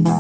कोई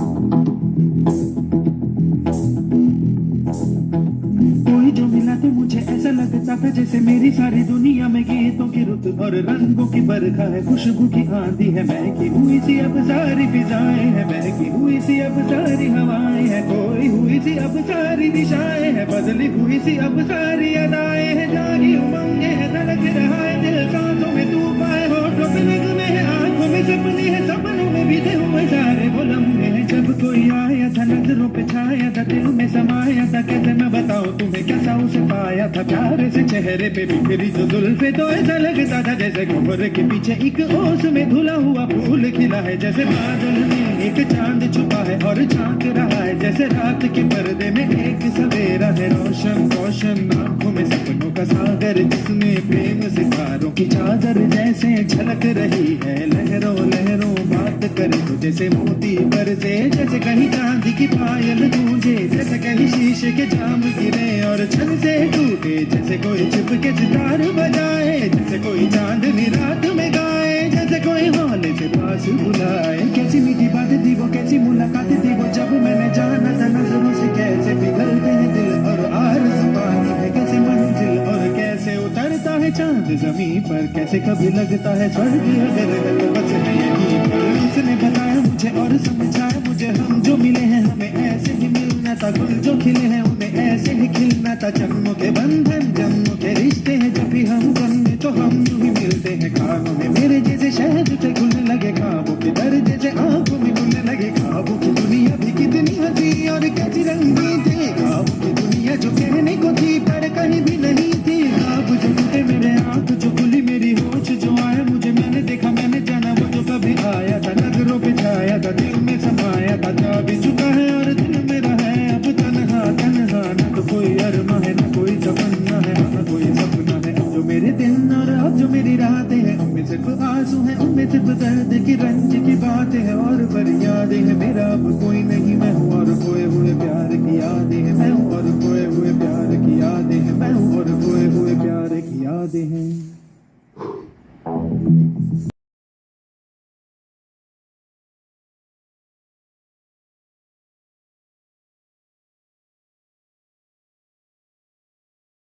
जो मिला तो मुझे ऐसा लगता था जैसे मेरी सारी दुनिया में गीतों की रुत और रंगों की बरखा है, खुशबू की आंधी है, महकी हुई सी अब सारी फिजाएं है, महकी हुई सी अब सारी हवाएं है, खोई हुई सी अब सारी दिशाएं है, बदली हुई सी अब सारी अदाएं है, जागी उमंगे है, धड़क रहा है दिल, सांसों में तूफान है, होठों पे नगमे है, आंखों में सपने है, सपनों में बीते हुए सारे वो लम्हे हैं। जब कोई आया था नजरों पे छाया था, दिल में समाया था, कैसे मैं बताऊं तुम्हें कैसा उसे पाया था, प्यार से चेहरे पे बिखरी जो जुल्फे तो ऐसा लगता था जैसे कोहरे के पीछे एक ओस में धुला हुआ फूल खिला है, जैसे बादल में एक चांद छुपा है और झांक रहा है, जैसे रात के पर्दे में एक सवेरा है, रोशन रोशन आंखों में सपनों का सागर, जिसमें प्रेम सितारों की चादर जैसे झलक रही है, लहरों लहरों बात करे तो जैसे मोती बरसे, जैसे कहीं चांदी की पायल गूंजे, जैसे कहीं शीशे के जाम गिरे और छन से टूटे, जैसे कोई चुप के सितार बजाए, जैसे कोई चांदनी रात में गाए, जैसे कोई हौले से पास बुलाए। कैसी मीठी बातें थी वो, कैसी मुलाकातें थी वो, जब मैंने जाना था नजरों से कैसे पिघलते हैं दिल और आरज़ू पानी है, कैसे मंजिल और कैसे उतरता है चांद जमीन पर, कैसे कभी लगता है स्वर्ग अगर है तो बस है यहीं पर। उसने बताया मुझे और समझाया मुझे, हम जो मिले हैं हमें ऐसे ही मिलना था, गुल जो खिले हैं उन्हें ऐसे ही खिलना था, जन्मों के बंधन जन्मों के रिश्ते हैं, जब भी हम बंधे तो हम यूं ही मिलते हैं, खानों में मेरे जैसे शहद से घुलने लगे, ख्वाबों के दर जैसे आंखों में घुलने लगे, ख्वाबों की दुनिया भी कितनी हंसी और कैसी रंगी थी, ख्वाबों की दुनिया जो कहने को थी पर कहीं भी नहीं थी, ख्वाब जो टूटे मेरे आंख जो खुली मेरी होश जो आया मुझे, मैंने देखा मैंने जाना वो जो कभी आया था, नजरों पे छाया था, दिल में समाया था, जा भी चुका है और दिल मेरा है अब तन्हा तन्हा, न तो कोई अरमा है न कोई तमन्ना है, न कोई सपना है, अब जो मेरे दिन और अब जो मेरी रातें हैं उनमें सिर्फ आंसू है, उनमें सिर्फ दर्द की रंज की बातें हैं और फरियादें हैं, मेरा अब कोई नहीं मैं हूँ और खोए हुए प्यार की यादें हैं, मैं हूँ और खोए हुए प्यार की यादें हैं, मैं हूँ और खोए हुए प्यार की यादें हैं।